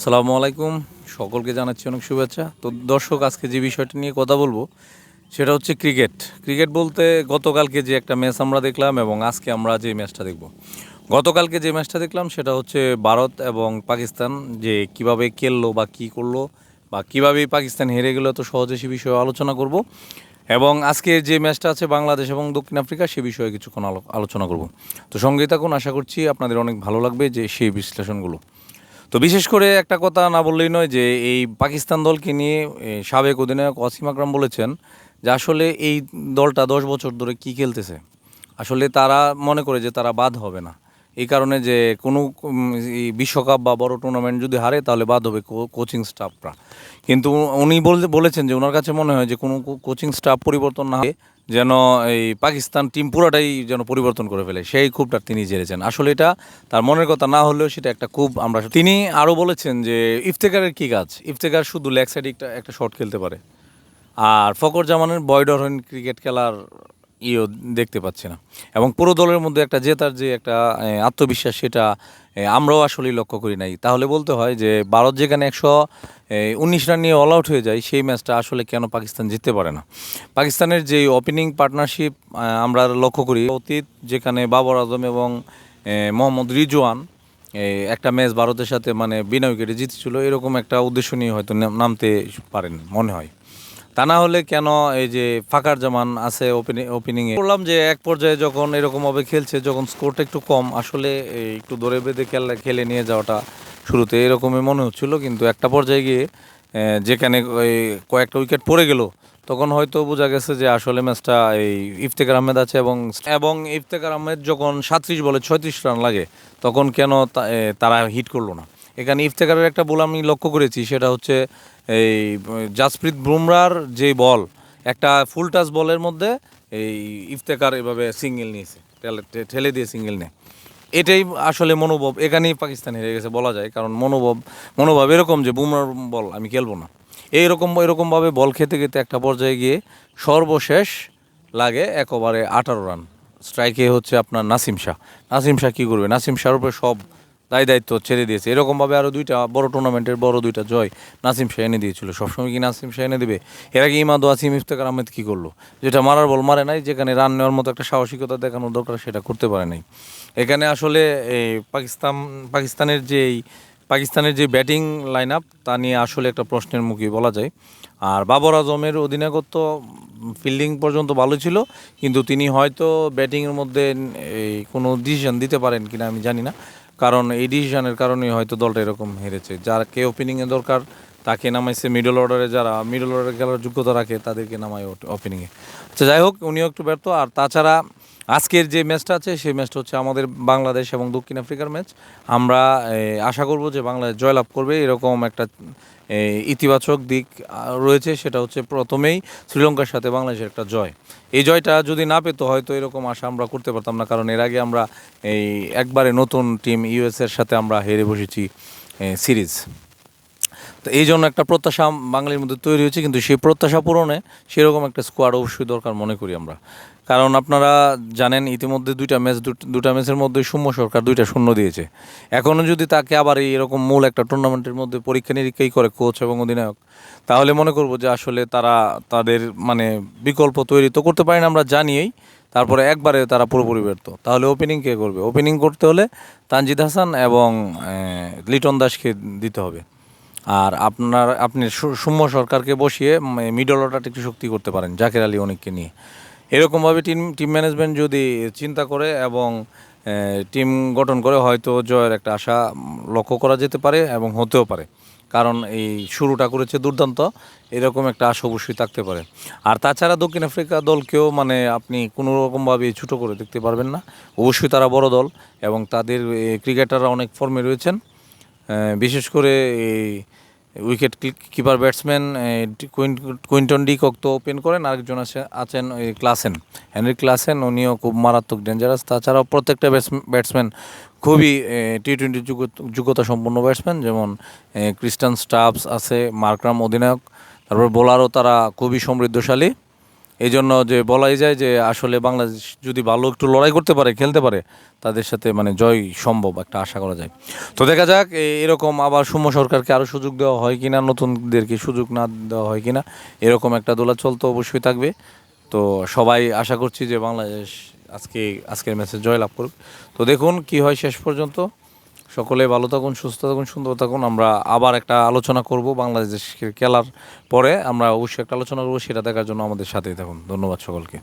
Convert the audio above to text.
আসসালামু আলাইকুম। সকলকে জানাচ্ছি অনেক শুভেচ্ছা। তো দর্শক, আজকে যে বিষয়টা নিয়ে কথা বলবো সেটা হচ্ছে ক্রিকেট। ক্রিকেট বলতে গতকালকে যে একটা ম্যাচ আমরা দেখলাম এবং আজকে আমরা যে ম্যাচটা দেখব। গতকালকে যে ম্যাচটা দেখলাম সেটা হচ্ছে ভারত এবং পাকিস্তান, যে কিভাবে খেললো বা কী করলো বা কীভাবে পাকিস্তান হেরে গেলো, তো সহজে সে বিষয়ে আলোচনা করব। এবং আজকে যে ম্যাচটা আছে বাংলাদেশ এবং দক্ষিণ আফ্রিকা, সে বিষয়ে কিছুক্ষণ আলোচনা করব। তো সঙ্গেই থাকুন, আশা করছি আপনাদের অনেক ভালো লাগবে যে সেই বিশ্লেষণগুলো। তো বিশেষ করে একটা কথা না বললেই নয় যে এই পাকিস্তান দলকে নিয়ে সাবেক অধিনায়ক ওয়াসিম আকরাম বলেছেন যে আসলে এই দলটা 10 বছর ধরে কি খেলতেছে। আসলে তারা মনে করে যে তারা বাদ হবে না, এই কারণে যে কোনো এই বিশ্বকাপ বা বড় টুর্নামেন্ট যদি হারে তাহলে বাদ হবে কোচিং স্টাফরা। কিন্তু উনি বলেছেন যে ওনার কাছে মনে হয় যে কোনো কোচিং স্টাফ পরিবর্তন না হয়ে যেন এই পাকিস্তান টিম পুরাটাই যেন পরিবর্তন করে ফেলে, সেই ক্ষোভটা তিনি ঝেড়েছেন। আসলে এটা তার মনের কথা না হলেও সেটা একটা ক্ষোভ আমরা। তিনি আরও বলেছেন যে ইফতেখারের কী কাজ, ইফতেখার শুধু লেগ সাইডে একটা শট খেলতে পারে, আর ফখর জামানের বয়ডরহীন ক্রিকেট খেলার দেখতে পাচ্ছি না। এবং পুরো দলের মধ্যে একটা জেতার যে একটা আত্মবিশ্বাস, সেটা আমরাও আসলেই লক্ষ্য করি নাই। তাহলে বলতে হয় যে ভারত যেখানে 119 রান নিয়ে অল আউট হয়ে যায়, সেই ম্যাচটা আসলে কেন পাকিস্তান জিততে পারে না। পাকিস্তানের যে ওপেনিং পার্টনারশিপ আমরা লক্ষ্য করি অতীত, যেখানে বাবর আজম এবং মোহাম্মদ রিজওয়ান একটা ম্যাচ ভারতের সাথে মানে বিনা উইকেটে জিতেছিল, এরকম একটা উদ্দেশ্য নিয়ে হয়তো নামতে পারেন মনে হয়। তা না হলে কেন এই যে ফাকার জামান আছে ওপেনিংয়ে, বললাম যে এক পর্যায়ে যখন এরকমভাবে খেলছে, যখন স্কোরটা একটু কম, আসলে একটু দৌড়ে বেঁধে খেলে নিয়ে যাওয়াটা শুরুতে এরকমই মনে হচ্ছিল। কিন্তু একটা পর্যায়ে গিয়ে যেখানে কয়েকটা উইকেট পড়ে গেল, তখন হয়তো বোঝা গেছে যে আসলে ম্যাচটা এই ইফতেখার আহমেদ আছে এবং ইফতেখার আহমেদ যখন 37 বলে 36 রান লাগে, তখন কেন তারা হিট করলো না। এখানে ইফতেখারের একটা বল আমি লক্ষ্য করেছি, সেটা হচ্ছে এই জাসপ্রীত বুমরার যে বল, একটা ফুল টাচ বলের মধ্যে এই ইফতেখার এভাবে সিঙ্গেল নিয়েছে, ঠেলে দিয়ে সিঙ্গেল নেয়। এটাই আসলে মনোভাব, এখানেই পাকিস্তান হেরে গেছে বলা যায়। কারণ মনোভাব এরকম যে বুমরার বল আমি খেলবো না, এরকমভাবে বল খেতে খেতে একটা পর্যায়ে গিয়ে সর্বশেষ লাগে একবারে 18 রান। স্ট্রাইকে হচ্ছে আপনার নাসিম শাহ কী করবে, নাসিম শাহর উপরে সব দায়িত্ব ছেড়ে দিয়েছে। এরকমভাবে আরও দুইটা বড় টুর্নামেন্টের বড় দুইটা জয় নাসিম শাহ এনে দিয়েছিল। সবসময় কি নাসিম শাহ এনে দেবে? এর আগে ইমাদ ওয়াসিম ইফতেখার আহমেদ কী করলো? যেটা মারার বল মারে নাই, যেখানে রান নেওয়ার মতো একটা সাহসিকতা দেখানো দরকার সেটা করতে পারে নাই। এখানে আসলে এই পাকিস্তানের যে ব্যাটিং লাইন আপ, তা নিয়ে আসলে একটা প্রশ্নের মুখে বলা যায়। আর বাবর আজমের অধিনায়কত্ব, ফিল্ডিং পর্যন্ত ভালো ছিল, কিন্তু তিনি হয়তো ব্যাটিংয়ের মধ্যে এই কোনো ডিসিশন দিতে পারেন কিনা আমি জানি না। কারণ এই ডিসিশনের কারণেই হয়তো দলটা এরকম হেরেছে। যাকে ওপেনিংয়ে দরকার তাকে নামাইছে মিডল অর্ডারে, যারা মিডল অর্ডারে খেলার যোগ্যতা রাখে তাদেরকে নামায় ওপেনিংয়ে। আচ্ছা, যাই হোক, উনিও একটু ব্যর্থ। আর তাছাড়া আজকের যে ম্যাচটা আছে, সেই ম্যাচটা হচ্ছে আমাদের বাংলাদেশ এবং দক্ষিণ আফ্রিকার ম্যাচ। আমরা আশা করব যে বাংলাদেশ জয়লাভ করবে, এরকম একটা ইতিবাচক দিক রয়েছে। সেটা হচ্ছে প্রথমেই শ্রীলঙ্কার সাথে বাংলাদেশের একটা জয়। এই জয়টা যদি না পেতো হয়তো এরকম আশা আমরা করতে পারতাম না, কারণ এর আগে আমরা এই একবারে নতুন টিম ইউএসের সাথে আমরা হেরে বসেছি সিরিজ। তো এই জন্য একটা প্রত্যাশা বাঙালির মধ্যে তৈরি হয়েছে, কিন্তু সেই প্রত্যাশা পূরণে সেরকম একটা স্কোয়াড অবশ্যই দরকার মনে করি আমরা। কারণ আপনারা জানেন ইতিমধ্যে দুটা ম্যাচের মধ্যে সৌম্য সরকার 2টা শূন্য দিয়েছে। এখনও যদি তাকে আবার এরকম মূল একটা টুর্নামেন্টের মধ্যে পরীক্ষা নিরীক্ষাই করে কোচ এবং অধিনায়ক, তাহলে মনে করব যে আসলে তারা তাদের মানে বিকল্প তৈরি তো করতে পারেন আমরা জানিয়েই, তারপরে একবারে তারা পুরোপুরি ব্যর্থ। তাহলে ওপেনিং কে করবে? ওপেনিং করতে হলে তানজিদ হাসান এবং লিটন দাসকে দিতে হবে। আর আপনি সৌম্য সরকারকে বসিয়ে মিডল অর্ডারটা একটু শক্তি করতে পারেন জাকের আলী অনেককে নিয়ে। এরকমভাবে টিম ম্যানেজমেন্ট যদি চিন্তা করে এবং টিম গঠন করে, হয়তো জয়ের একটা আশা লক্ষ্য করা যেতে পারে এবং হতেও পারে। কারণ এই শুরুটা করেছে দুর্দান্ত, এরকম একটা আশা অবশ্যই থাকতে পারে। আর তাছাড়া দক্ষিণ আফ্রিকা দলকেও মানে আপনি কোনো রকমভাবে ছোটো করে দেখতে পারবেন না। অবশ্যই তারা বড় দল এবং তাদের ক্রিকেটাররা অনেক ফর্মে রয়েছেন। বিশেষ করে এই wicket keeper batsman Quinton de Kock তো ওপেন করেন, আরেকজন আছেন হেনরি ক্লাসেন, উনিও খুব মারাত্মক ডেঞ্জারাস। তাছাড়াও প্রত্যেকটা ব্যাটসম্যান খুবই টি-20 যোগ্যতা সম্পন্ন ব্যাটসম্যান, যেমন ক্রিস্টান স্টাবস আছে, মার্করাম অধিনায়ক। তারপর বোলারও তারা খুবই সমৃদ্ধশালী এই জন্য যে বলাই যায় যে আসলে বাংলাদেশ যদি ভালো একটু লড়াই করতে পারে, খেলতে পারে, তাদের সাথে মানে জয় সম্ভব একটা আশা করা যায়। তো দেখা যাক এরকম আবার সৌম্য সরকারকে আরও সুযোগ দেওয়া হয় কিনা, নতুনদেরকে সুযোগ না দেওয়া হয় কিনা, এরকম একটা দোলাচল তো অবশ্যই থাকবে। তো সবাই আশা করছি যে বাংলাদেশ আজকের ম্যাচে জয়লাভ করুক। তো দেখুন কি হয় শেষ পর্যন্ত। সকলে ভালো থাকুন, সুস্থ থাকুন, সুন্দর থাকুন। আমরা আবার একটা আলোচনা করব বাংলাদেশ খেলার পরে, আমরা অবশ্যই একটা আলোচনা করব, সেটা দেখার জন্য আমাদের সাথেই থাকুন। ধন্যবাদ সকলকে।